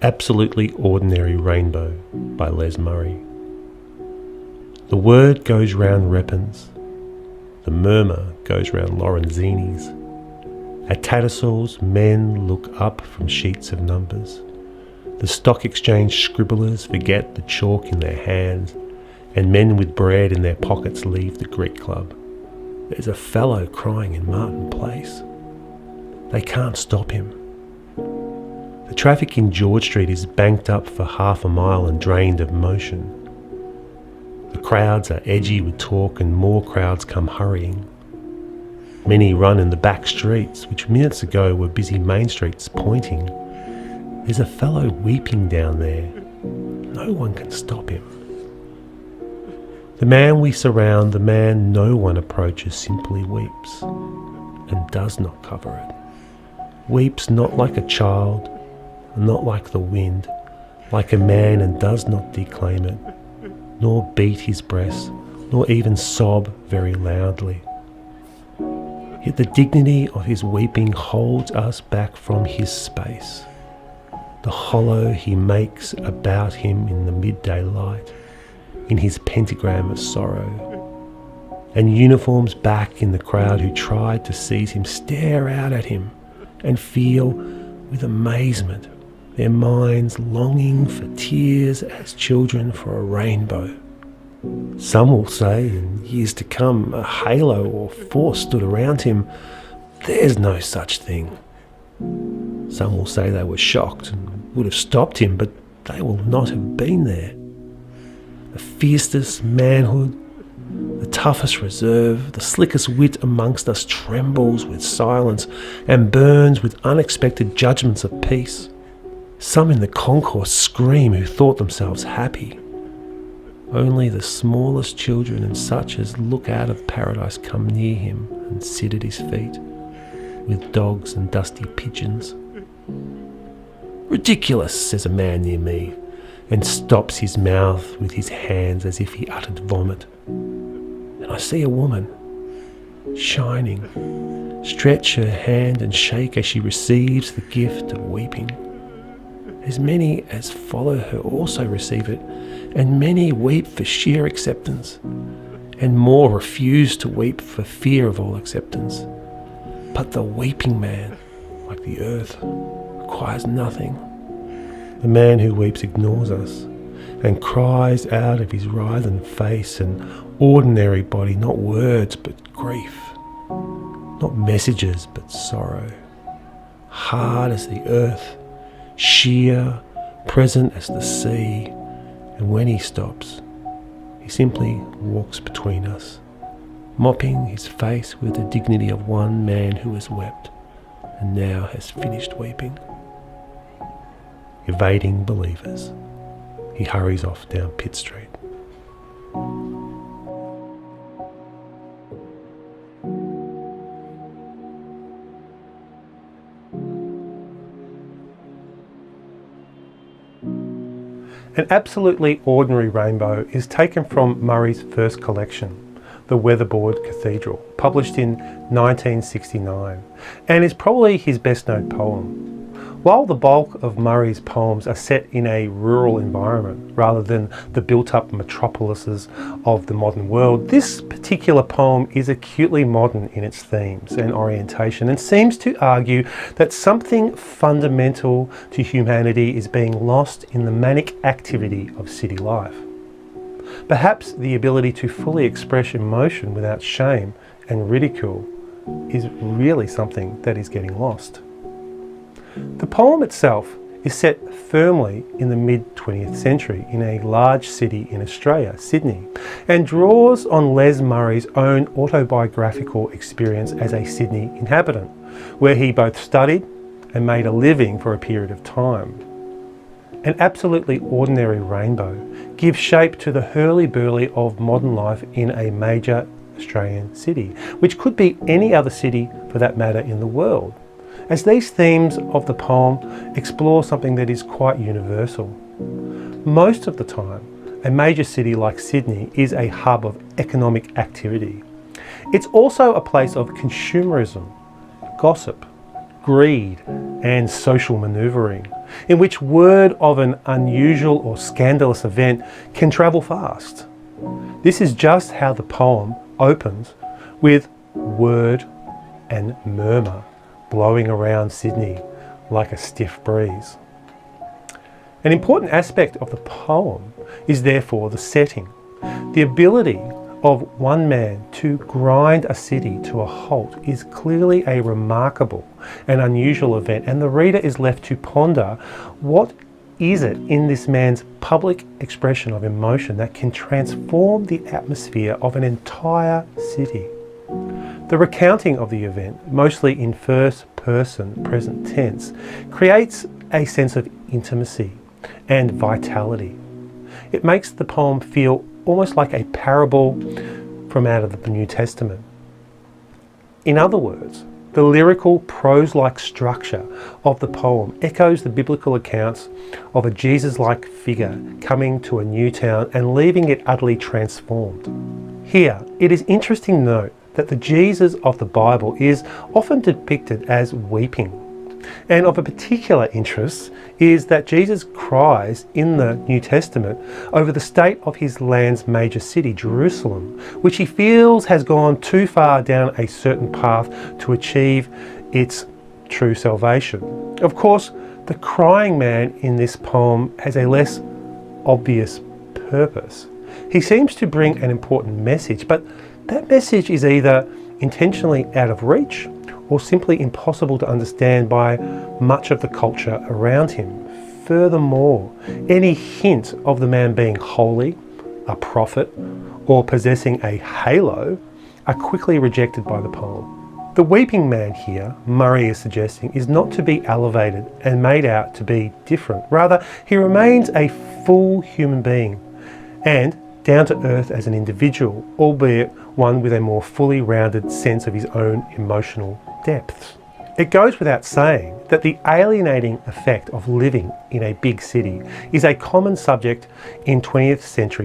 Absolutely Ordinary Rainbow by Les Murray. The word goes round Reppin's, the murmur goes round Lorenzini's. At Tattersalls men look up from sheets of numbers. The stock exchange scribblers forget the chalk in their hands, and men with bread in their pockets leave the Greek Club. There's a fellow crying in Martin Place. They can't stop him. The traffic in George Street is banked up for half a mile and drained of motion. The crowds are edgy with talk and more crowds come hurrying. Many run in the back streets, which minutes ago were busy main streets pointing. There's a fellow weeping down there. No one can stop him. The man we surround, the man no one approaches, simply weeps and does not cover it. Weeps not like a child, not like the wind, like a man, and does not declaim it, nor beat his breast, nor even sob very loudly. Yet the dignity of his weeping holds us back from his space, the hollow he makes about him in the midday light, in his pentagram of sorrow, and uniforms back in the crowd who tried to seize him stare out at him and feel with amazement, their minds longing for tears as children for a rainbow. Some will say, in years to come, a halo or force stood around him. There's no such thing. Some will say they were shocked and would have stopped him, but they will not have been there. The fiercest manhood, the toughest reserve, the slickest wit amongst us trembles with silence and burns with unexpected judgments of peace. Some in the concourse scream who thought themselves happy. Only the smallest children and such as look out of paradise come near him and sit at his feet, with dogs and dusty pigeons. "Ridiculous," says a man near me, and stops his mouth with his hands as if he uttered vomit. And I see a woman, shining, stretch her hand and shake as she receives the gift of weeping. As many as follow her also receive it, and many weep for sheer acceptance, and more refuse to weep for fear of all acceptance. But the weeping man, like the earth, requires nothing. The man who weeps ignores us, and cries out of his writhen face and ordinary body, not words but grief, not messages but sorrow, hard as the earth, sheer, present as the sea, and when he stops, he simply walks between us, mopping his face with the dignity of one man who has wept and now has finished weeping. Evading believers, he hurries off down Pitt Street. An Absolutely Ordinary Rainbow is taken from Murray's first collection, The Weatherboard Cathedral, published in 1969, and is probably his best-known poem. While the bulk of Murray's poems are set in a rural environment rather than the built-up metropolises of the modern world, this particular poem is acutely modern in its themes and orientation, and seems to argue that something fundamental to humanity is being lost in the manic activity of city life. Perhaps the ability to fully express emotion without shame and ridicule is really something that is getting lost. The poem itself is set firmly in the mid-20th century in a large city in Australia, Sydney, and draws on Les Murray's own autobiographical experience as a Sydney inhabitant, where he both studied and made a living for a period of time. An Absolutely Ordinary Rainbow gives shape to the hurly-burly of modern life in a major Australian city, which could be any other city for that matter in the world, as these themes of the poem explore something that is quite universal. Most of the time, a major city like Sydney is a hub of economic activity. It's also a place of consumerism, gossip, greed, and social manoeuvring, in which word of an unusual or scandalous event can travel fast. This is just how the poem opens, with word and murmur blowing around Sydney like a stiff breeze. An important aspect of the poem is therefore the setting. The ability of one man to grind a city to a halt is clearly a remarkable and unusual event, and the reader is left to ponder what is it in this man's public expression of emotion that can transform the atmosphere of an entire city. The recounting of the event, mostly in first person present tense, creates a sense of intimacy and vitality. It makes the poem feel almost like a parable from out of the New Testament. In other words, the lyrical prose-like structure of the poem echoes the biblical accounts of a Jesus-like figure coming to a new town and leaving it utterly transformed. Here, it is interesting to note that the Jesus of the Bible is often depicted as weeping. And of a particular interest is that Jesus cries in the New Testament over the state of his land's major city, Jerusalem, which he feels has gone too far down a certain path to achieve its true salvation. Of course, the crying man in this poem has a less obvious purpose. He seems to bring an important message, but that message is either intentionally out of reach or simply impossible to understand by much of the culture around him. Furthermore, any hint of the man being holy, a prophet, or possessing a halo are quickly rejected by the poem. The weeping man here, Murray is suggesting, is not to be elevated and made out to be different. Rather, he remains a full human being and down to earth as an individual, albeit one with a more fully rounded sense of his own emotional depths. It goes without saying that the alienating effect of living in a big city is a common subject in 20th century